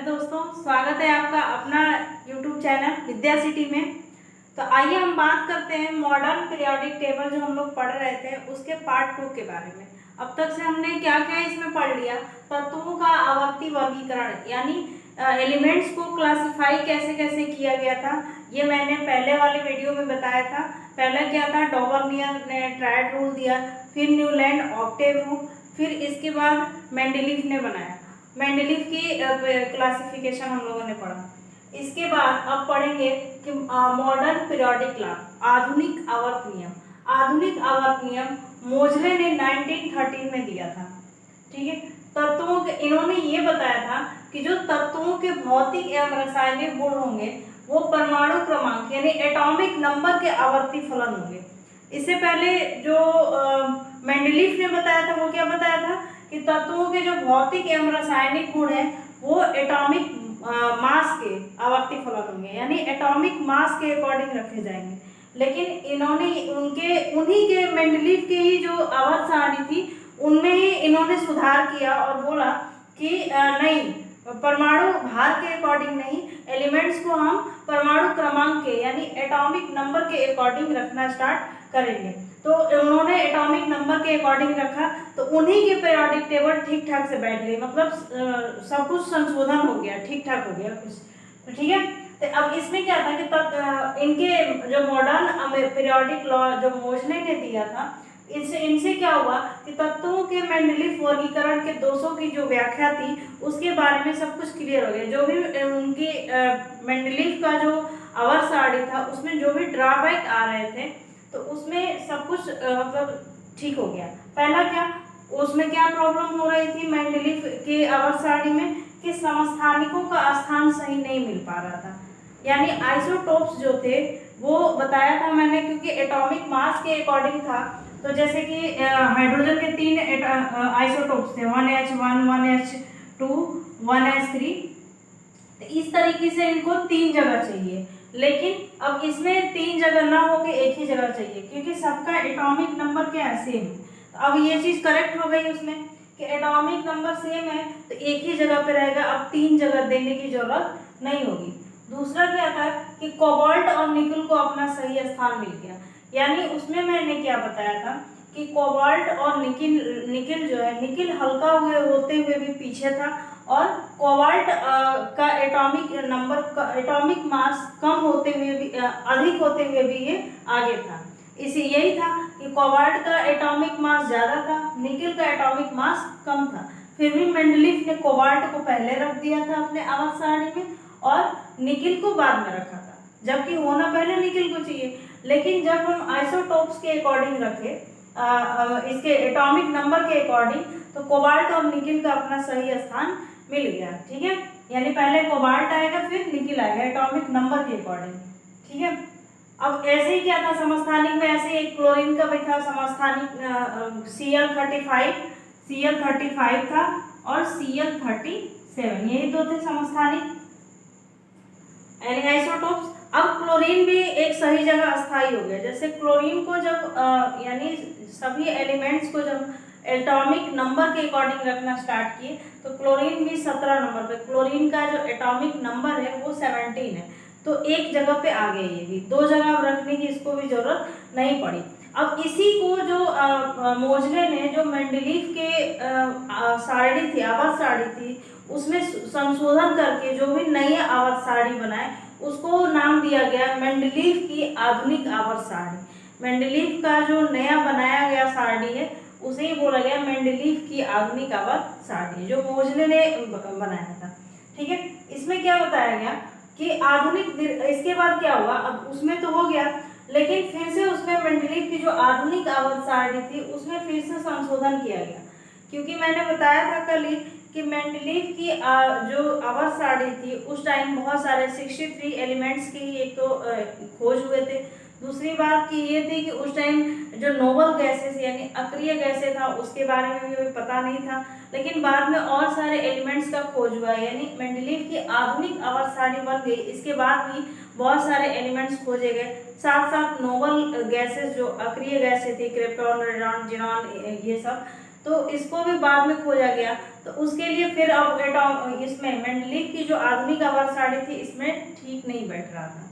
दोस्तों, स्वागत है आपका अपना YouTube चैनल विद्या सिटी में। तो आइए हम बात करते हैं मॉडर्न पीरियोडिक टेबल जो हम लोग पढ़ रहे थे उसके पार्ट 2 के बारे में। अब तक से हमने क्या क्या इसमें पढ़ लिया। तत्वों का आवर्ती वर्गीकरण यानी एलिमेंट्स को क्लासिफाई कैसे कैसे किया गया था, ये मैंने पहले वाले वीडियो में बताया था। पहले क्या था, डॉबर्नियर ने ट्रायड रूल दिया, फिर न्यूलैंड ऑक्टेव रूल, फिर इसके बाद मेंडलीफ ने बनाया। मेंडलीफ की क्लासिफिकेशन हम लोगों ने पढ़ा। इसके बाद अब पढ़ेंगे कि मॉडर्न पीरियोडिक लॉ, आधुनिक आवर्त नियम। आधुनिक आवर्त नियम मोजले ने 1913 में दिया था। ठीक है, तत्वों के इन्होंने ये बताया था कि जो तत्वों के भौतिक एवं रासायनिक गुण होंगे वो परमाणु क्रमांक यानी एटॉमिक नंबर के आवर्ती फलन होंगे। इससे पहले जो मेंडलीफ ने बताया था वो क्या बताया था कि तत्वों के जो भौतिक एवं रासायनिक गुण है वो एटॉमिक मास के आवर्ती फलन होंगे, यानी एटॉमिक मास के अकॉर्डिंग रखे जाएंगे। लेकिन इन्होंने उन्हीं के मेंडलीफ के ही जो आवर्त सारणी थी उनमें ही इन्होंने सुधार किया और बोला कि नहीं, परमाणु भार के अकॉर्डिंग नहीं, एलिमेंट्स को हम परमाणु क्रमांक के यानी एटॉमिक नंबर के अकॉर्डिंग रखना स्टार्ट करेंगे। तो उन्होंने एटॉमिक नंबर के अकॉर्डिंग रखा, तो उन्हीं के पीरियोडिक टेबल ठीक ठाक से बैठ गई, मतलब सब कुछ संशोधन हो गया, ठीक ठाक हो गया कुछ। तो ठीक है, तो अब इसमें क्या था कि इनके जो मॉडर्न पीरियोडिक लॉ जो मोजले ने दिया था, इनसे क्या हुआ कि तत्वों के मेंडलीफ वर्गीकरण के दोषों की जो व्याख्या थी उसके बारे में सब कुछ क्लियर हो गया। जो भी उनकी मेंडलीफ का जो आवर्त सारणी था उसमें जो भी ड्रॉबैक आ रहे थे तो उसमें सब कुछ मतलब ठीक हो गया। पहला क्या, उसमें क्या प्रॉब्लम हो रही थी मेंडलीफ के आवर्त सारणी में कि समस्थानिकों का स्थान सही नहीं मिल पा रहा था, यानी आइसोटोप्स जो थे वो बताया था मैंने, क्योंकि एटॉमिक मास के अकॉर्डिंग था। तो जैसे कि हाइड्रोजन के 3 आइसोटोप्स थे, 1H1, 1H2, 1H3। तो इस तरीके से इनको 3 जगह चाहिए, लेकिन अब इसमें 3 जगह ना होके एक ही जगह चाहिए क्योंकि सबका एटॉमिक नंबर क्या है, सेम। तो अब ये चीज करेक्ट हो गई उसमें कि एटॉमिक नंबर सेम है तो एक ही जगह पे रहेगा, अब 3 जगह देने की जरूरत नहीं होगी। दूसरा क्या था कि कोबाल्ट और निकल को अपना सही स्थान मिल गया, यानी उसमें मैंने क्या बताया था कि कोबाल्ट और निकिल जो है, निकिल हल्का हुए होते हुए भी पीछे था और कोबाल्ट का एटॉमिक मास कम होते हुए भी अधिक होते हुए भी ये आगे था। इसी यही था कि कोबाल्ट का एटॉमिक मास ज़्यादा था, निकिल का एटॉमिक मास कम था। फिर भी मेंडलीफ ने कोबाल्ट को पहले रख दिया था अपने आवर्त सारणी में और निकिल को बाद में रखा था, जबकि होना पहले निकिल को चाहिए। लेकिन जब हम आइसोटोप्स के अकॉर्डिंग रखे इसके एटॉमिक नंबर के अकॉर्डिंग, तो कोबाल्ट और निकिल का अपना सही स्थान मिल गया। ठीक है, यानी पहले कोबाल्ट आएगा फिर निकिल आएगा एटॉमिक नंबर के अकॉर्डिंग। ठीक है, अब ऐसे ही क्या था समस्थानिक में, ऐसे एक क्लोरीन का भी था समस्थानिक, Cl35 था और Cl37, यही दो थे समस्थानिक आइसोटोप्स। अब क्लोरीन भी एक सही जगह स्थायी हो गया। जैसे क्लोरीन को जब यानी सभी एलिमेंट्स को जब एटॉमिक नंबर के अकॉर्डिंग रखना स्टार्ट किए तो क्लोरीन भी 17 नंबर पे, क्लोरीन का जो एटॉमिक नंबर है वो 17 है, तो एक जगह पे आ गया। ये भी 2 जगह रखने की इसको भी जरूरत नहीं पड़ी। अब इसी को जो मोजले ने जो मेंडलीफ के सारणी थी, आवर्त सारणी थी, उसमें संशोधन करके जो भी नई आवर्त सारणी बनाए उसको नाम दिया गया मेंडलीफ की आधुनिक आवर्त सारणी। मेंडलीफ का जो नया बनाया गया सारणी है उसे ही बोला गया मेंडलीफ की आधुनिक आवर्त सारणी, जो मोजले ने बनाया था। ठीक है, इसमें क्या बताया गया कि आधुनिक, इसके बाद क्या हुआ, अब उसमें तो हो गया लेकिन फिर से उसमें मेंडलीफ की जो आधुनिक आवर्त सारणी थी उसमें फिर से संशोधन किया गया, क्योंकि मैंने बताया था कल ही कि मेंडलीफ की जो आवर्त सारणी थी उस टाइम बहुत सारे 63 एलिमेंट्स की एक तो खोज हुए थे। दूसरी बात की ये थी कि उस टाइम जो नोबल गैसेस यानी अक्रिय गैसें था उसके बारे में भी पता नहीं था, लेकिन बाद में और सारे एलिमेंट्स का खोज हुआ, यानी मेंडलीफ की आधुनिक आवर्त सारणी बन गई। इसके बाद भी बहुत सारे एलिमेंट्स खोजे गए, साथ साथ नोबल गैसेस जो अक्रिय गैसें थी, क्रिप्टॉन, रेडॉन, जिनॉन, ये सब, तो इसको भी बाद में खोजा गया। तो उसके लिए फिर अब इसमें मेंडलीव की जो आधुनिक आवर्त सारणी थी इसमें ठीक नहीं बैठ रहा था।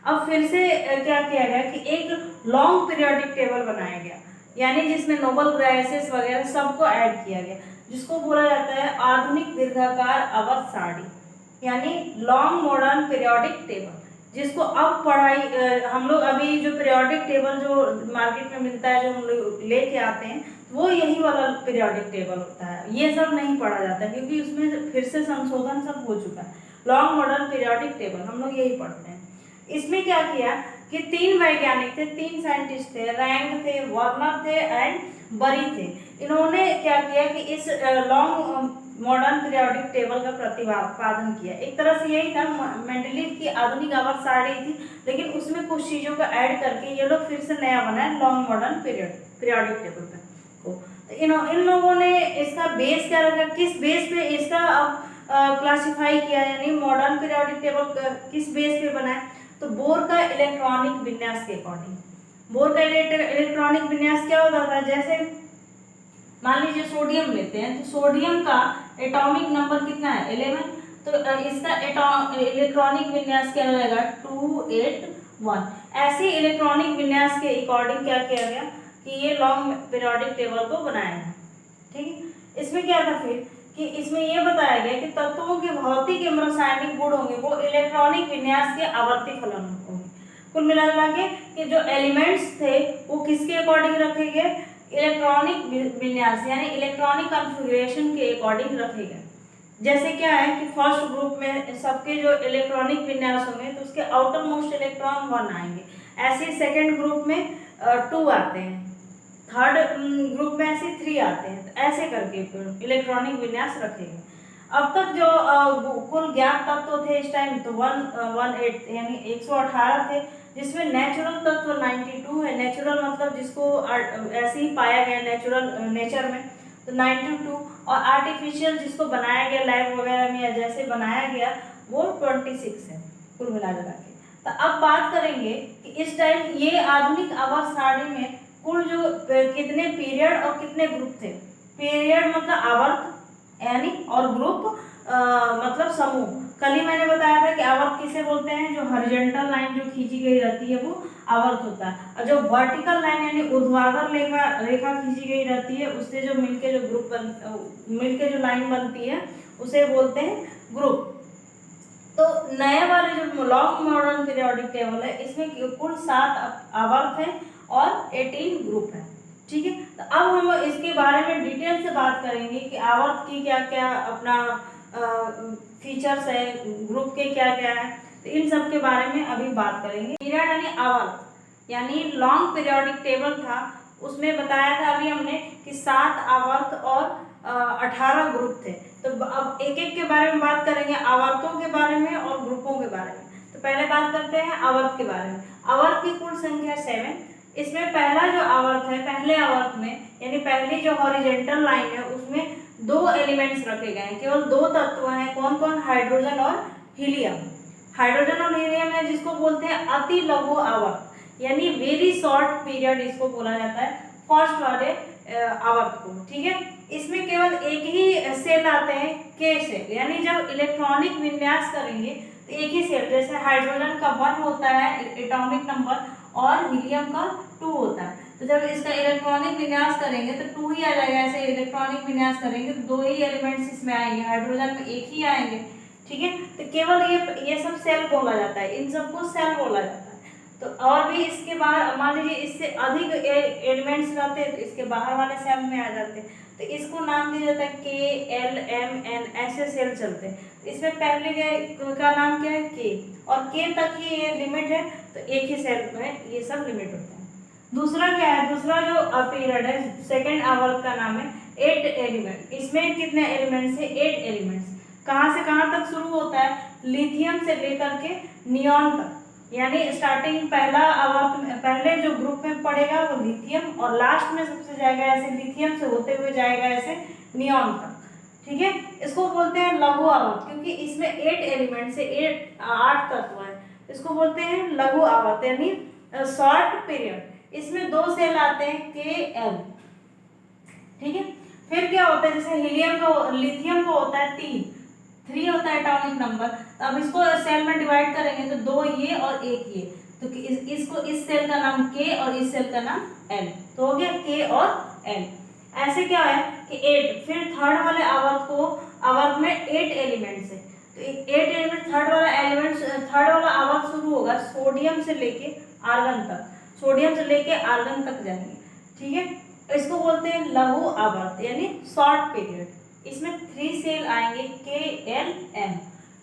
अब फिर से क्या किया गया कि एक लॉन्ग पीरियोडिक टेबल बनाया गया, यानी जिसमें नोबेल प्राइजेस वगैरह सबको ऐड किया गया, जिसको बोला जाता है आधुनिक दीर्घाकार आवर्त सारणी, यानी लॉन्ग मॉडर्न पीरियोडिक टेबल, जिसको अब हम लोग अभी जो पीरियोडिक टेबल जो मार्केट में मिलता है, जो हम लोग लेके आते हैं, वो यही वाला पीरियोडिक टेबल होता है। ये सब नहीं पढ़ा जाता क्योंकि उसमें फिर से संशोधन सब हो चुका है। लॉन्ग मॉडर्न पीरियोडिक टेबल हम लोग यही पढ़ते हैं। इसमें क्या किया कि 3 वैज्ञानिक थे, 3 साइंटिस्ट थे, रैंग थे, वार्नर थे एंड बरी थे। इन्होंने क्या किया कि इस लॉन्ग मॉडर्न पीरियोडिक टेबल का प्रतिपादन किया। एक तरह से यही था, मेंडलीव की आधुनिक आवर्त सारणी थी, लेकिन उसमें कुछ चीज़ों को ऐड करके ये लोग फिर से नया बनाए लॉन्ग मॉडर्न पीरियोडिक टेबल पे को। इन लोगों ने इसका बेस क्या रखा, किस बेस पे इसका क्लासिफाई किया, यानी मॉडर्न पीरियोडिक टेबल किस बेस पे बनाए, तो बोर का इलेक्ट्रॉनिक विन्यास के अकॉर्डिंग। बोर का इलेक्ट्रॉनिक विन्यास क्या होता था, जैसे मान लीजिए सोडियम लेते हैं, तो सोडियम का एटॉमिक नंबर कितना है 11, तो इसका इलेक्ट्रॉनिक विन्यास क्या रहेगा 281। ऐसे इलेक्ट्रॉनिक विन्यास के अकॉर्डिंग क्या किया गया कि ये लॉन्ग पीरियोडिक टेबल को बनाया है। ठीक है, इसमें क्या था फिर कि इसमें यह बताया गया कि तत्वों के भौतिक एवं रासायनिक गुण होंगे वो इलेक्ट्रॉनिक विन्यास के आवर्ती फलन होंगे। कुल मिला के कि जो एलिमेंट्स थे वो किसके अकॉर्डिंग रखे गए, इलेक्ट्रॉनिक विन्यास यानी इलेक्ट्रॉनिक कॉन्फ़िगरेशन के अकॉर्डिंग रखे गए। जैसे क्या है कि फर्स्ट ग्रुप में सबके जो इलेक्ट्रॉनिक विन्यास होंगे तो उसके आउटर मोस्ट इलेक्ट्रॉन 1 आएंगे, ऐसे सेकेंड ग्रुप में 2 आते हैं, थर्ड ग्रुप में ऐसे 3 आते हैं, तो ऐसे करके इलेक्ट्रॉनिक विन्यास रखेंगे। अब तक जो कुल ज्ञात तत्व थे इस टाइम तो 118 यानी 118 थे, जिसमें नेचुरल तत्व 92 है। नेचुरल मतलब जिसको ऐसे ही पाया गया नेचर में, तो 92, और आर्टिफिशियल जिसको बनाया गया लैब वगैरह में या जैसे बनाया गया वो 26 है कुल मिला के। तो अब बात करेंगे कि इस टाइम ये आधुनिक आवर्त सारणी में कुल जो कितने पीरियड और कितने ग्रुप थे। पीरियड मतलब आवर्त यानी, और ग्रुप मतलब समूह। कल ही मैंने बताया था कि आवर्त किसे बोलते हैं, जो हॉरिजॉन्टल लाइन जो खींची गई रहती है वो आवर्त होता है, और जो वर्टिकल लाइन यानी ऊर्ध्वाधर रेखा खींची गई रहती है उससे जो मिलके जो मिलके जो लाइन बनती है उसे बोलते हैं ग्रुप। तो नए वाले जो लॉन्ग मॉडर्न पीरियोडिक टेबल है इसमें कुल 7 आवर्त है और 18 ग्रुप है। ठीक है, तो अब हम इसके बारे में डिटेल से बात करेंगे कि आवर्त की क्या क्या अपना फीचर्स है, ग्रुप के क्या क्या है, तो इन सब के बारे में अभी बात करेंगे। पीरियड यानी आवर्त यानी लॉन्ग पीरियोडिक टेबल था, उसमें बताया था अभी हमने कि 7 आवर्त और 18 ग्रुप थे। तो अब एक एक के बारे में बात करेंगे, आवर्तों के बारे में और ग्रुपों के बारे में। तो पहले बात करते हैं आवर्त के बारे में। आवर्त की कुल संख्या 7। इसमें पहला जो आवर्त है, पहले आवर्त में यानी पहली जो हॉरिजॉन्टल लाइन है उसमें 2 एलिमेंट्स रखे गए हैं, केवल 2 तत्व हैं। कौन कौन, हाइड्रोजन और हीलियम। हाइड्रोजन और हीलियम है जिसको बोलते हैं अति लघु आवर्त यानी वेरी शॉर्ट पीरियड इसको बोला जाता है फर्स्ट वाले आवर्त को। ठीक है, इसमें केवल एक ही सेल आते हैं, के सेल, यानी जब इलेक्ट्रॉनिक विन्यास करेंगे तो एक ही सेल, जैसे हाइड्रोजन का 1 होता है एटॉमिक नंबर और हीलियम का 2 होता है, तो जब इसका इलेक्ट्रॉनिक विन्यास करेंगे तो 2 ही आ जाएगा। ऐसे इलेक्ट्रॉनिक विन्यास करेंगे तो 2 ही एलिमेंट्स इसमें आएंगे, हाइड्रोजन में 1 ही आएंगे। ठीक है, तो केवल ये सब सेल बोला जाता है, इन सबको सेल बोला जाता है। तो और भी इसके बाहर मान लीजिए इससे अधिक एलिमेंट्स रहते हैं तो इसके बाहर वाले सेल में आ जाते हैं, तो इसको नाम दिया जाता है के, एल, एम, एन, ऐसे सेल चलते हैं। इसमें पहले का नाम क्या है के, और के तक ही ये लिमिट है, तो एक ही सेल में ये सब लिमिट होता है। दूसरा क्या है, दूसरा जो पीरियड है सेकेंड आवर्त का नाम है 8 एलिमेंट। इसमें कितने एलिमेंट्स है, 8 एलिमेंट्स। कहाँ से कहाँ तक शुरू होता है, लिथियम से लेकर के नियॉन तक, यानी स्टार्टिंग पहला आवर्त में पहले जो ग्रुप में पड़ेगा वो लिथियम, और लास्ट में सबसे जाएगा ऐसे लिथियम से होते हुए जाएगा ऐसे नियॉन तक। ठीक है, इसको बोलते हैं लघु आवर्त क्योंकि इसमें 8 एलिमेंट से 8 तत्व है, इसको बोलते हैं लघु आवर्त यानी शॉर्ट पीरियड। इसमें 2 सेल आते हैं के, एल। ठीक है, फिर क्या होता है, जैसे हीलियम का लिथियम का होता है 3 होता है एटॉमिक नंबर। तो अब इसको सेल में डिवाइड करेंगे तो 2 ये और 1 ये, तो इसको इस सेल का नाम K और इस सेल का नाम L, तो हो गया K और L। ऐसे क्या है कि 8, फिर थर्ड वाले आवर्त में 8 एलिमेंट्स है, तो 8 एलिमेंट थर्ड वाला आवर्त शुरू होगा सोडियम से लेके आर्गन तक, सोडियम से लेके आर्गन तक जाएंगे, ठीक है। इसको बोलते हैं लघु आवर्त यानी शॉर्ट पीरियड। इसमें 3 सेल आएंगे K L M,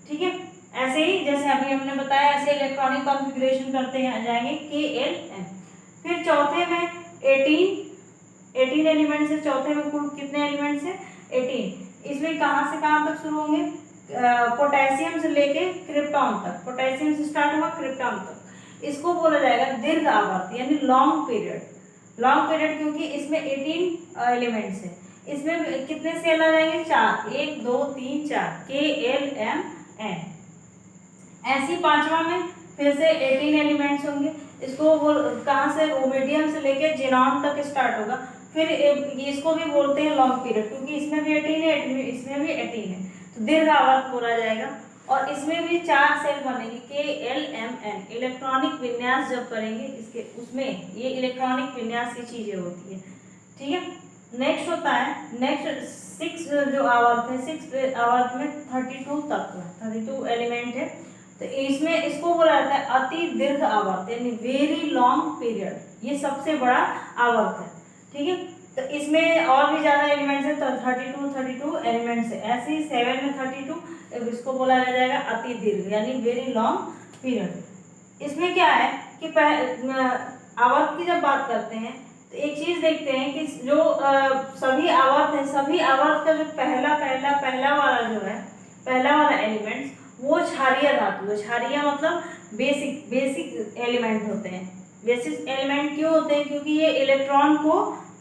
ठीक है। ऐसे ही जैसे अभी हमने बताया ऐसे इलेक्ट्रॉनिक कॉन्फ़िगरेशन करते हैं जाएंगे K L M। फिर चौथे में 18 एलिमेंट्स है, चौथे में कुल कितने एलिमेंट्स हैं 18। इसमें कहाँ से कहाँ तक शुरू होंगे, पोटेशियम से लेके क्रिप्टॉन तक, पोटेशियम से स्टार्ट हुआ क्रिप्टॉन तक। इसको बोला जाएगा दीर्घ आवर्त यानी लॉन्ग पीरियड, क्योंकि इसमें 18 एलिमेंट्स है। इसमें कितने सेल आ जाएंगे 4, 1 2 3 4, K L M N। ऐसी पांचवा में फिर से 18 एलिमेंट्स होंगे। इसको कहाँ से, रूबिडियम से लेके जिनॉन तक स्टार्ट होगा। फिर इसको भी बोलते हैं लॉन्ग पीरियड, क्योंकि इसमें भी 18 है, इसमें भी 18 है, तो दीर्घ आवर्त बोला जाएगा। और इसमें भी 4 सेल बनेंगे K L M N। Electronic विन्यास जब करेंगे इसके, उसमें ये इलेक्ट्रॉनिक विन्यास की चीजें होती है, ठीक है। नेक्स्ट होता है, नेक्स्ट 6 जो आवर्त है, 6 आवर्त में 32 तत्व है, 32 एलिमेंट है। तो इसमें इसको बोला जाता है अति दीर्घ आवर्त यानी वेरी लॉन्ग पीरियड, ये सबसे बड़ा आवर्त है, ठीक है। तो इसमें और भी ज्यादा एलिमेंट्स है, तो 32 एलिमेंट्स है। ऐसे ही 7 में 32, इसको बोला जाएगा अति दीर्घ यानी वेरी लॉन्ग पीरियड। इसमें क्या है कि आवर्त की जब बात करते हैं तो एक चीज देखते हैं कि जो सभी आवर्त है, सभी आवर्त का जो पहला वाला एलिमेंट्स वो क्षारीय धातु है। क्षारीय मतलब बेसिक एलिमेंट होते हैं। बेसिक एलिमेंट क्यों होते हैं, क्योंकि ये इलेक्ट्रॉन को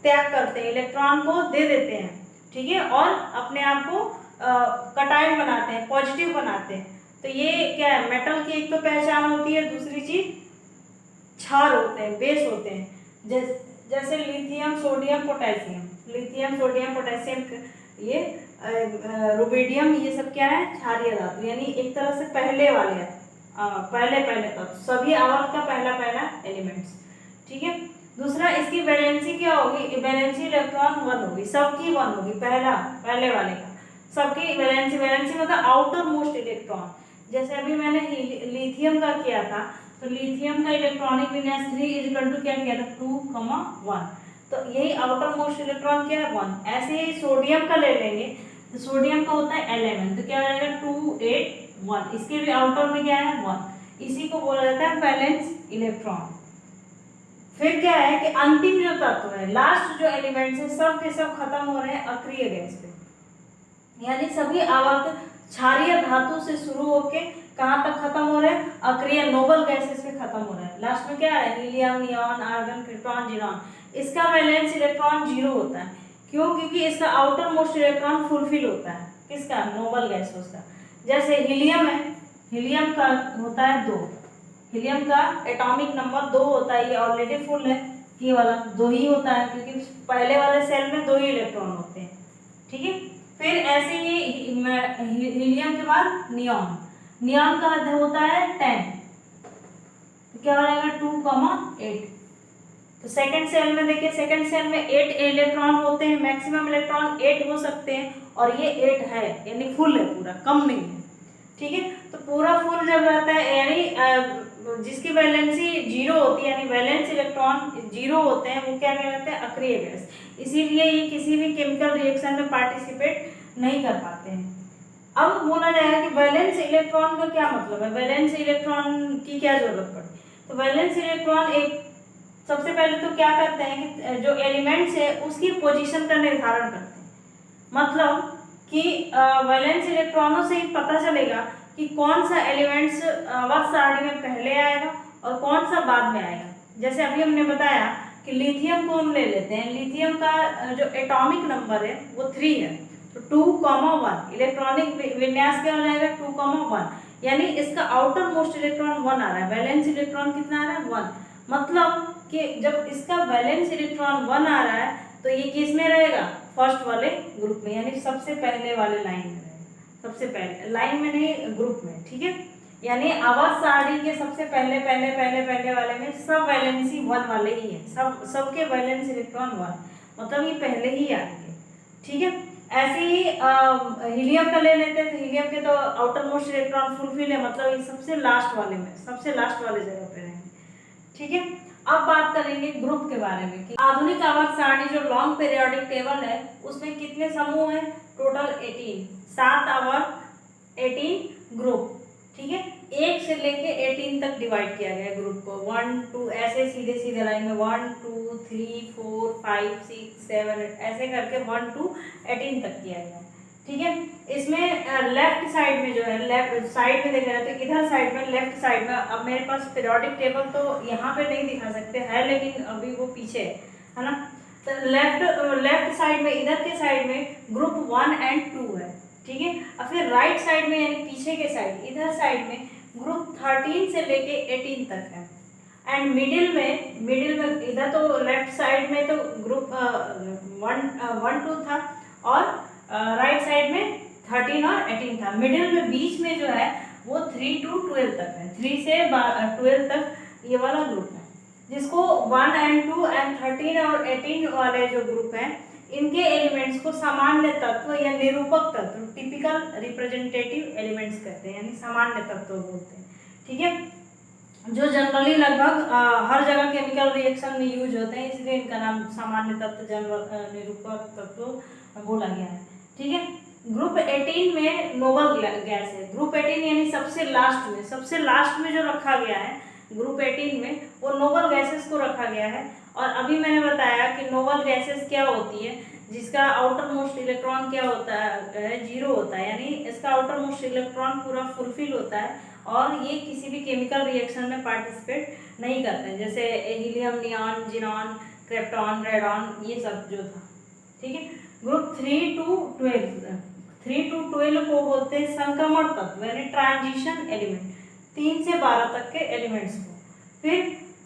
त्याग करते हैं, इलेक्ट्रॉन को दे देते हैं, ठीक है, और अपने आप को कटायन बनाते हैं, पॉजिटिव बनाते हैं। तो ये क्या है, मेटल की एक तो पहचान होती है, दूसरी चीज क्षार होते हैं, बेस होते हैं। जैसे लिथियम सोडियम पोटेशियम, ये रुबिडियम, ये सब क्या है क्षारीय धातु, यानी एक तरह से पहले तत्व, सभी आवर्त का पहला एलिमेंट्स, ठीक है। दूसरा इसकी वैलेंसी क्या होगी, वैलेंसी इलेक्ट्रॉन 1 होगी, सबकी 1 होगी, पहले वाले का सबकी वैलेंसी मतलब आउटर मोस्ट इलेक्ट्रॉन। जैसे अभी मैंने लिथियम का किया था, तो लिथियम का इलेक्ट्रॉनिक विन्यास 3 क्या किया था 2, 1, तो यही आउटर मोस्ट इलेक्ट्रॉन क्या है 1। ऐसे ही सोडियम का ले लेंगे, तो सोडियम का होता है 11, तो क्या हो जाएगा 2, 8, 1, इसके भी आउटर में क्या है 1, इसी को बोला जाता है वैलेंस इलेक्ट्रॉन। फिर क्या है कि अंतिम जो तत्व है, लास्ट जो एलिमेंट्स है, सब के सब खत्म हो रहे हैं अक्रिय गैस पे, यानी सभी आवर्त क्षारीय धातु से शुरू होके कहाँ तक खत्म हो रहे हैं, अक्रिय नोबल गैसेस पे खत्म हो रहे हैं। लास्ट में क्या है, helium, neon, argon, krypton, xenon. इसका वैलेंस इलेक्ट्रॉन 0 होता है, क्यों, क्योंकि इसका आउटर मोस्ट इलेक्ट्रॉन फुलफिल होता है, किसका, नोबल गैसेस का। जैसे हीलियम है, हीलियम का होता है 2, हीलियम का एटॉमिक नंबर 2 होता है, ये ऑलरेडी फुल है, ये वाला 2 ही होता है, क्योंकि पहले वाले सेल में 2 ही इलेक्ट्रॉन होते हैं, ठीक है। फिर ऐसे ही हीलियम के बाद नियॉन का होता है 10, तो क्या हो जाएगा 2, 8। तो सेकंड सेल में देखिए, सेकंड सेल में 8 इलेक्ट्रॉन होते हैं, मैक्सिमम इलेक्ट्रॉन 8 हो सकते हैं, और ये 8 है यानी फुल है, पूरा कम नहीं है, ठीक है। तो पूरा फुल जब रहता है, यानी जिसकी वैलेंसी 0 होती है, यानी वैलेंस इलेक्ट्रॉन 0 होते हैं, वो क्या कहलाते हैं, अक्रिय गैस। इसीलिए ये किसी भी केमिकल रिएक्शन में पार्टिसिपेट नहीं कर पाते हैं। अब बोला जाएगा कि वैलेंस इलेक्ट्रॉन का क्या मतलब है, वैलेंस इलेक्ट्रॉन की क्या जरूरत पड़ती है। तो वैलेंस इलेक्ट्रॉन एक, सबसे पहले तो क्या करते हैं कि जो एलिमेंट्स है उसकी पोजीशन का निर्धारण करते हैं, मतलब कि वैलेंस इलेक्ट्रॉनों से ही पता चलेगा कि कौन सा एलिमेंट्स आवर्त सारणी में पहले आएगा और कौन सा बाद में आएगा। जैसे अभी हमने बताया कि लिथियम को हम ले लेते हैं, लिथियम का जो एटॉमिक नंबर है वो 3 है, तो 2, 1 इलेक्ट्रॉनिक विन्यास क्या हो जाएगा 2, 1, यानी इसका आउटर मोस्ट इलेक्ट्रॉन 1 आ रहा है, वैलेंस इलेक्ट्रॉन कितना आ रहा है 1। मतलब कि जब इसका वैलेंस इलेक्ट्रॉन 1 आ रहा है, तो तो ये किस में रहेगा, फर्स्ट वाले ग्रुप में, यानी सबसे पहले वाले लाइन में रहेगा, सबसे पहले लाइन में नहीं, ग्रुप में, ठीक है। यानी आवर्त सारणी के सबसे पहले पहले पहले पहले वाले में सब वैलेंसी 1 वाले ही है, सबके वैलेंस इलेक्ट्रॉन 1, मतलब ये पहले ही आएंगे, ठीक है। ऐसे ही हीलियम का ले लेते हैं, तो हीलियम के तो आउटर मोस्ट इलेक्ट्रॉन फुलफिल है, मतलब ये सबसे लास्ट वाले में, सबसे लास्ट वाले जगह पे रहेंगे, ठीक है। अब बात करेंगे ग्रुप के बारे में कि आधुनिक आवर्त सारणी जो लॉन्ग पीरियोडिक टेबल है उसमें कितने समूह हैं, टोटल 18, 7 आवर्त 18 ग्रुप, ठीक है। 1 से लेके 18 तक डिवाइड किया गया है ग्रुप को, 1 2 ऐसे सीधे सीधे लाइन में 1 2 3 4 5 6 7 ऐसे करके 1 to 18 तक किया गया है, ठीक है। इसमें लेफ्ट साइड में जो है, लेफ्ट साइड में देख रहे हैं तो इधर साइड में, लेफ्ट साइड में, अब मेरे पास पीरियोडिक टेबल तो यहाँ पे नहीं दिखा सकते है, लेकिन अभी वो पीछे है ना, तो लेफ्ट साइड में, इधर के साइड में ग्रुप 1 and 2 है, ठीक है। और फिर राइट साइड में, यानी पीछे के साइड, इधर साइड में ग्रुप 13 से लेके 18 तक है, एंड मिडिल में इधर तो लेफ्ट साइड में तो ग्रुप 1 2 था, और राइट साइड में 13 और 18 था, मिडिल में बीच में जो है वो 3 to 12 तक है, 3 से 12 तक ये वाला ग्रुप है, जिसको 1 and 2 and 13 और 18 वाले जो ग्रुप हैं इनके एलिमेंट्स को सामान्य तत्व या निरूपक तत्व, टिपिकल रिप्रेजेंटेटिव एलिमेंट्स कहते हैं, यानी सामान्य तत्व बोलते हैं, ठीक है, जो जनरली लगभग हर जगह केमिकल रिएक्शन में यूज होते हैं, इसलिए इनका नाम सामान्य तत्व, निरूपक तत्व बोला गया है, ठीक है। ग्रुप 18 में नोबल गैस है, ग्रुप 18 यानी सबसे लास्ट में जो रखा गया है ग्रुप 18 में, वो नोबल गैसेस को रखा गया है। और अभी मैंने बताया कि नोबल गैसेस क्या होती है, जिसका आउटर मोस्ट इलेक्ट्रॉन क्या होता है, 0 होता है, यानी इसका आउटर मोस्ट इलेक्ट्रॉन पूरा फुलफिल होता है और ये किसी भी केमिकल रिएक्शन में पार्टिसिपेट नहीं करते हैं, जैसे helium, neon, xenon, krypton, radon, ये सब जो था, ठीक है। ग्रुप 3 to 12 को बोलते हैं संक्रमण तत्व, यानी ट्रांजिशन एलिमेंट, 3 से 12 तक के एलिमेंट्स को। फिर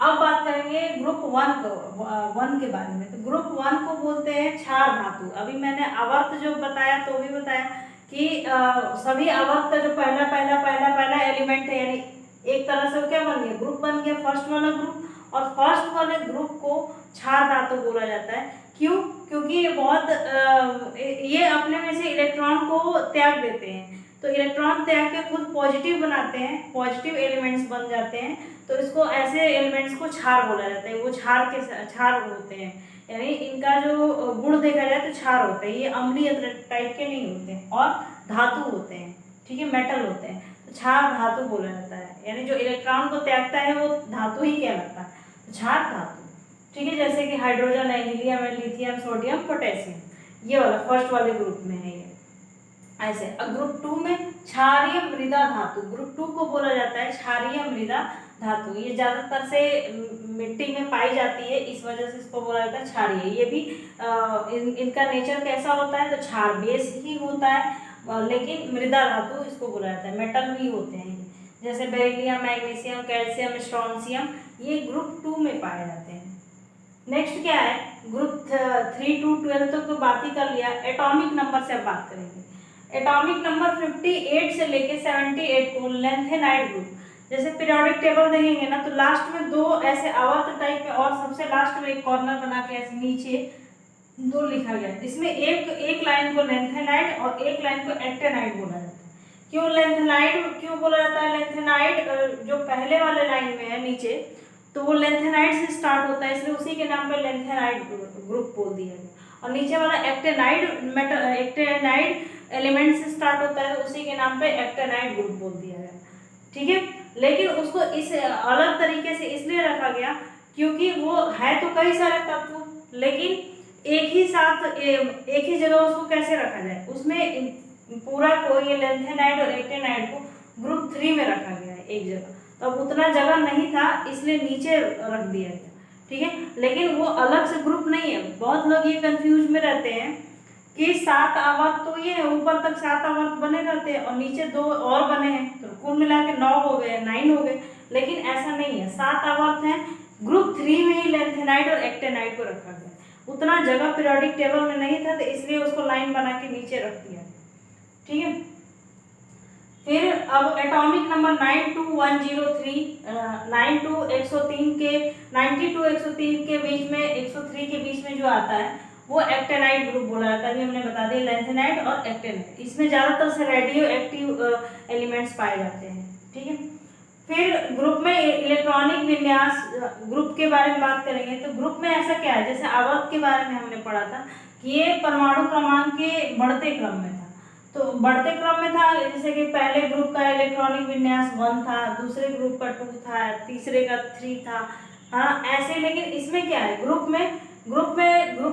अब बात करेंगे ग्रुप 1 के बारे में, तो ग्रुप 1 को बोलते हैं क्षार धातु। अभी मैंने आवर्त जो बताया तो भी बताया कि सभी आवर्त का जो पहला एलिमेंट है, यानी एक तरह से क्या बन गया, ग्रुप बन गया, फर्स्ट वाला ग्रुप, और फर्स्ट वाले ग्रुप को क्षार धातु बोला जाता है। क्यों? क्योंकि ये ये अपने में से इलेक्ट्रॉन को त्याग देते हैं, तो इलेक्ट्रॉन त्याग के खुद पॉजिटिव बनाते हैं, पॉजिटिव एलिमेंट्स बन जाते हैं, तो इसको ऐसे एलिमेंट्स को क्षार बोला जाता है, वो क्षार होते हैं, यानी इनका जो गुण देखा जाए तो क्षार होते हैं, ये अम्लीय टाइप के नहीं होते हैं और धातु होते हैं, ठीक है, मेटल होते हैं, तो क्षार धातु बोला जाता है, यानी जो इलेक्ट्रॉन को त्यागता है वो धातु ही कहलाता है, तो क्षार धातु, ठीक है। जैसे कि हाइड्रोजन है, हीलियम है, लिथियम, सोडियम, पोटेशियम, ये वाला फर्स्ट वाले ग्रुप में है ये ऐसे। अब ग्रुप 2 में क्षारीय मृदा धातु, ग्रुप 2 को बोला जाता है क्षारीय मृदा धातु, ये ज्यादातर से मिट्टी में पाई जाती है, इस वजह से इसको बोला जाता है क्षारीय। ये भी इनका नेचर कैसा होता है, तो क्षार बेस ही होता है, लेकिन मृदा धातु इसको बोला जाता है, मेटल भी होते हैं ये, जैसे बेरिलियम, मैग्नीशियम, कैल्शियम, स्ट्रोंशियम, ये ग्रुप 2 में पाए जाते हैं। नेक्स्ट क्या है, ग्रुप 3 to 12 तो बात ही कर लिया, एटॉमिक नंबर से अब बात करेंगे। एटॉमिक नंबर 58 से लेके 78 को लेंथेनाइड ग्रुप, जैसे पीरियोडिक टेबल देखेंगे ना, तो लास्ट में 2 ऐसे आवर्त टाइप में और सबसे लास्ट में एक कॉर्नर बना के ऐसे नीचे 2 लिखा गया, इसमें एक लाइन को लेंथेनाइड और एक लाइन को एक्टेनाइड बोला जाता है। क्यों लेंथेनाइड क्यों बोला जाता है? लेंथेनाइड जो पहले वाले लाइन में है नीचे, तो वो लेंथेनाइड से स्टार्ट होता है, इसलिए उसी के नाम पे लेंथेनाइड ग्रुप बोल दिया गया, और नीचे वाला एक्टेनाइड एलिमेंट से स्टार्ट होता है, उसी के नाम पे एक्टेनाइड ग्रुप बोल दिया गया, ठीक है। लेकिन उसको इस अलग तरीके से इसलिए रखा गया क्योंकि वो है तो कई सारे तत्व, लेकिन एक ही जगह उसको कैसे रखा जाए, उसमें पूरा को ये लेंथेनाइड और एक्टेनाइड को ग्रुप 3 में रखा गया है एक जगह, तो अब उतना जगह नहीं था इसलिए नीचे रख दिया गया, ठीक है। लेकिन वो अलग से ग्रुप नहीं है, बहुत लोग ये कंफ्यूज में रहते हैं कि 7 आवर्त तो ये ऊपर तक 7 आवर्त बने रहते हैं और नीचे 2 और बने हैं, तो कुल मिला के 9 हो गए, 9 हो गए, लेकिन ऐसा नहीं है, 7 आवर्त हैं, ग्रुप 3 में ही लेंथेनाइड और एक्टेनाइड को रखा गया। उतना जगह पीरियोडिक टेबल में नहीं था, तो इसलिए उसको लाइन बना के नीचे रख दिया। ठीक है, फिर अब एटॉमिक नंबर 92103 103 के 103 के बीच में 103 के बीच में जो आता है वो एक्टेनाइड ग्रुप बोला जाता है। अभी हमने बता दिया लैंथेनाइड और एक्टेनाइड, इसमें ज़्यादातर से रेडियो एक्टिव एलिमेंट्स पाए जाते हैं। ठीक है, फिर ग्रुप में इलेक्ट्रॉनिक विन्यास ग्रुप के बारे में बात करेंगे। तो ग्रुप में ऐसा क्या है, जैसे आवर्त के बारे में हमने पढ़ा था कि ये परमाणु क्रमांक के बढ़ते क्रम में था। तो बढ़ते क्रम में था, जैसे कि पहले ग्रुप का इलेक्ट्रॉनिक विन्यास 1 था, दूसरे ग्रुप का 2 था, तीसरे का 3 था, हाँ ऐसे। लेकिन इसमें क्या है, ग्रुप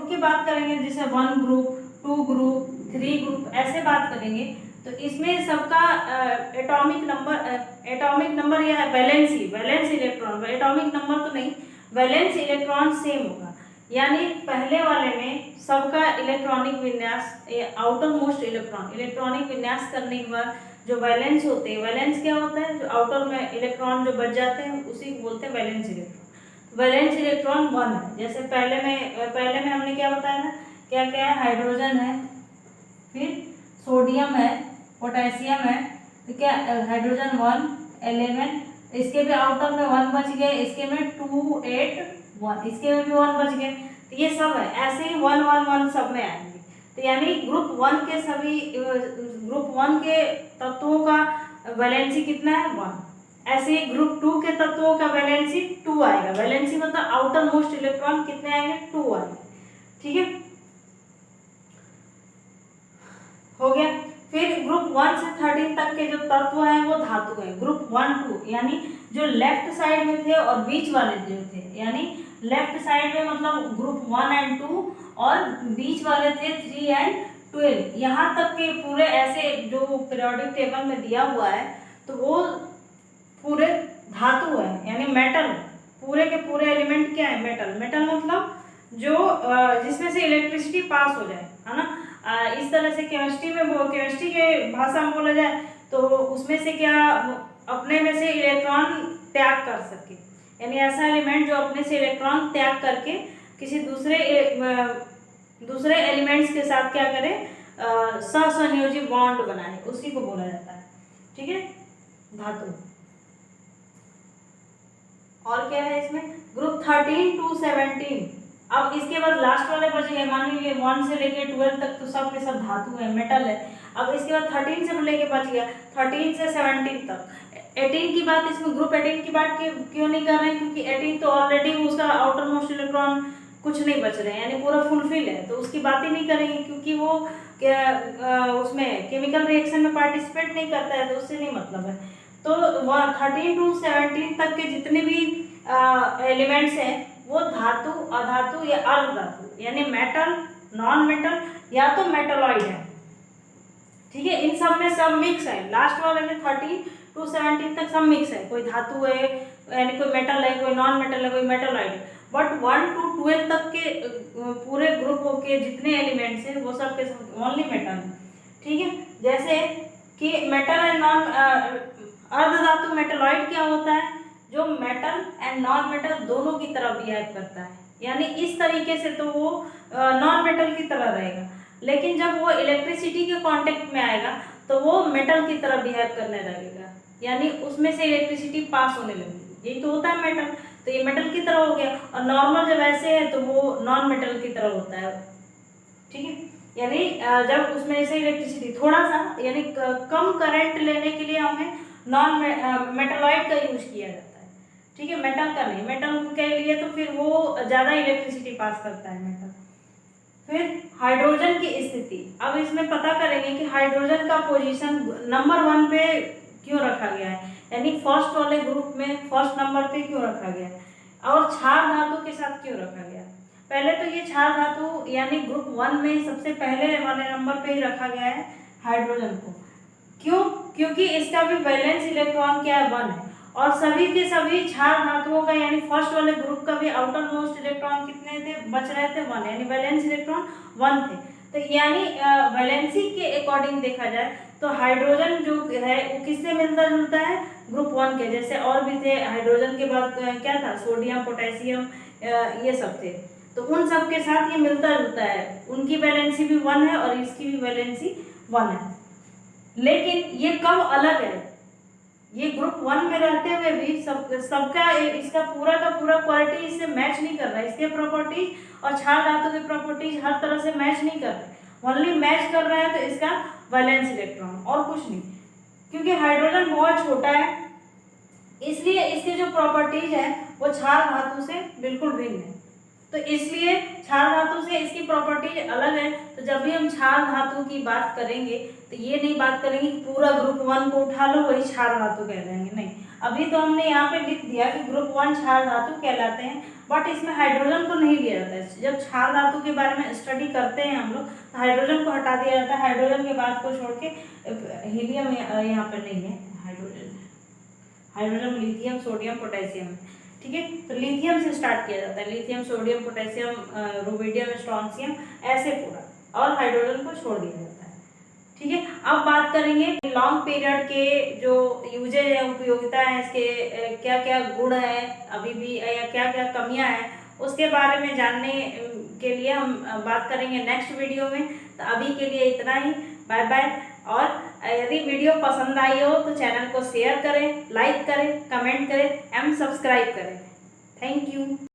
की बात करेंगे, जैसे 1 ग्रुप, 2 ग्रुप, 3 ग्रुप, ऐसे बात करेंगे। तो इसमें सबका एटॉमिक नंबर या वैलेंस इलेक्ट्रॉन, एटॉमिक नंबर तो नहीं, वैलेंस इलेक्ट्रॉन सेम होगा। यानी पहले वाले में सबका इलेक्ट्रॉनिक विन्यास, आउटर मोस्ट इलेक्ट्रॉनिक विन्यास करने के बाद जो वैलेंस होते हैं, वैलेंस क्या होता है, जो आउटर में इलेक्ट्रॉन जो बच जाते हैं उसी को बोलते हैं वैलेंस इलेक्ट्रॉन। वैलेंस इलेक्ट्रॉन 1 है। जैसे पहले में हमने क्या बताया था, क्या क्या है, हाइड्रोजन है, फिर सोडियम है, पोटेशियम है, तो क्या हाइड्रोजन 1 11, इसके भी आउटर में 1 बच गए, इसके में 2 8 1, इसके में भी 1 बच गए। तो ये सब है, ऐसे ही 1 1 1 सब में आएंगे। तो यानी ग्रुप 1 के तत्वों का वैलेंसी कितना है, 1। ऐसे ही ग्रुप 2 के तत्वों का वैलेंसी 2 आएगा। वैलेंसी मतलब आउटर मोस्ट इलेक्ट्रॉन कितने आएंगे, 2 आएंगे। ठीक है, हो गया। फिर ग्रुप 1 से 13 तक के जो तत्व हैं वो धातु हैं। ग्रुप 1 2 यानी जो लेफ्ट साइड में थे और बीच वाले जो थे, यानी लेफ्ट साइड में मतलब ग्रुप 1 एंड 2 और बीच वाले थे 3 एंड 12। यहाँ तक के पूरे ऐसे जो पीरियोडिक टेबल में दिया हुआ है तो वो पूरे धातु है, यानी मेटल। पूरे के पूरे एलिमेंट क्या है, मेटल मतलब जो जिसमें से इलेक्ट्रिसिटी पास हो जाए, है ना। इस तरह से केमिस्ट्री के भाषा में बोला जाए तो उसमें से क्या अपने में से इलेक्ट्रॉन त्याग कर सके, यानी ऐसा एलिमेंट जो अपने से इलेक्ट्रॉन त्याग करके किसी दूसरे एलिमेंट्स के साथ क्या करे, सहसंयोजी बॉन्ड बनाए, उसी को बोला जाता है। ठीक है, धातु। और क्या है इसमें, ग्रुप 13 to 17। अब इसके बाद लास्ट वाले बचेंगे, मान लीजिए 1 से लेके 12 तक तो सब के सब धातु है, मेटल है। अब इसके बाद 13 से लेके बच गया 13 से 17 तक। 18 की बात, इसमें ग्रुप 18 की बात क्यों नहीं कर रहे हैं, क्योंकि 18 तो ऑलरेडी उसका आउटर मोस्ट इलेक्ट्रॉन कुछ नहीं बच रहे हैं, यानी पूरा फुलफिल है, तो उसकी बात ही नहीं करेंगे, क्योंकि वो उसमें केमिकल रिएक्शन में पार्टिसिपेट नहीं करता है, तो उससे नहीं मतलब है। तो 13 to 17 तक के जितने भी एलिमेंट्स हैं वो धातु, अधातु या अर्धधातु, यानी मेटल, नॉन मेटल या तो मेटलॉइड है। ठीक है, इन सब में सब मिक्स है। लास्ट वाले में 13 to 17 तक सब मिक्स है, कोई धातु है, यानी कोई मेटल है, कोई नॉन मेटल है, कोई मेटलॉइड है। बट 1 to 12 तक के पूरे ग्रुप के जितने एलिमेंट्स हैं वो सब के सब ओनली मेटल है। ठीक है, जैसे कि मेटल एंड नॉन अर्धधातु मेटलॉइड क्या होता है, जो मेटल एंड नॉन मेटल दोनों की तरह बिहेव करता है, यानी इस तरीके से तो वो नॉन मेटल की तरह रहेगा, लेकिन जब वो इलेक्ट्रिसिटी के कांटेक्ट में आएगा तो वो मेटल की तरह बिहेव करने लगेगा, यानी उसमें से इलेक्ट्रिसिटी पास होने लगेगी। यही तो होता है मेटल, तो ये मेटल की तरह हो गया। और नॉर्मल जब ऐसे है तो वो नॉन मेटल की तरह होता है। ठीक है, यानी जब उसमें से इलेक्ट्रिसिटी थोड़ा सा, यानी कम करंट लेने के लिए हमें नॉन मेटलॉइड का यूज किया जाता है। ठीक है, मेटल का नहीं, मेटल के लिए तो फिर वो ज़्यादा इलेक्ट्रिसिटी पास करता है मेटल। फिर हाइड्रोजन की स्थिति, अब इसमें पता करेंगे कि हाइड्रोजन का पोजीशन नंबर 1 पे क्यों रखा गया है, यानी फर्स्ट वाले ग्रुप में फर्स्ट नंबर पे क्यों रखा गया है, और क्षार धातु के साथ क्यों रखा गया। पहले तो ये क्षार धातु यानी ग्रुप 1 में सबसे पहले वाले नंबर पे ही रखा गया है हाइड्रोजन को। क्यों, क्योंकि इसका भी वैलेंस इलेक्ट्रॉन क्या है, 1 है, और सभी के सभी क्षार धातुओं का यानी फर्स्ट वाले ग्रुप का भी आउटर मोस्ट इलेक्ट्रॉन कितने थे, बच रहे थे 1, यानी वैलेंस इलेक्ट्रॉन 1 थे। तो यानी वैलेंसी के अकॉर्डिंग देखा जाए तो हाइड्रोजन जो है वो किससे मिलता जुलता है, ग्रुप 1 के। जैसे और भी थे, हाइड्रोजन के बाद क्या था, सोडियम, पोटेशियम, ये सब थे। तो उन सब के साथ ये मिलता जुलता है, उनकी वैलेंसी भी 1 है और इसकी भी वैलेंसी 1 है। लेकिन ये कब अलग है, ये ग्रुप 1 में रहते हुए भी सबका इसका पूरा का पूरा क्वालिटी इससे मैच नहीं कर रहा है, इसके प्रॉपर्टीज और क्षार धातु की प्रॉपर्टीज हर तरह से मैच नहीं कर रहे, ओनली मैच कर रहा है तो इसका वैलेंस इलेक्ट्रॉन और कुछ नहीं। क्योंकि हाइड्रोजन बहुत छोटा है इसलिए इसके जो प्रॉपर्टीज है वो क्षार धातु से बिल्कुल भिन्न है। तो इसलिए क्षार धातु से इसकी प्रॉपर्टी अलग है। तो जब भी हम क्षार धातु की बात करेंगे तो ये नहीं बात करेंगे कि पूरा ग्रुप 1 को उठा लो वही क्षार धातु कह देंगे, नहीं। अभी तो हमने यहाँ पे लिख दिया कि ग्रुप 1 क्षार धातु कहलाते हैं, बट इसमें हाइड्रोजन को नहीं लिया जाता है। जब क्षार धातु के बारे में स्टडी करते हैं हम लोग तो हाइड्रोजन को हटा दिया जाता है, हाइड्रोजन के बाद को छोड़ के हीलियम यहाँ पे नहीं है, हाइड्रोजन लिथियम सोडियम पोटेशियम, ठीक है। तो लिथियम से स्टार्ट किया जाता है, लिथियम सोडियम पोटेशियम रुबिडियम स्ट्रोंसियम ऐसे पूरा, और हाइड्रोजन को छोड़ दिया जाता है, ठीक है। अब बात करेंगे लॉन्ग पीरियड के जो यूजेज है, उपयोगिता है, इसके क्या क्या गुण है अभी भी या क्या क्या कमियां हैं उसके बारे में जानने के लिए हम बात करेंगे नेक्स्ट वीडियो में। तो अभी के लिए इतना ही, बाय बाय। और यदि वीडियो पसंद आई हो तो चैनल को शेयर करें, लाइक करें, कमेंट करें एवं सब्सक्राइब करें। Thank you.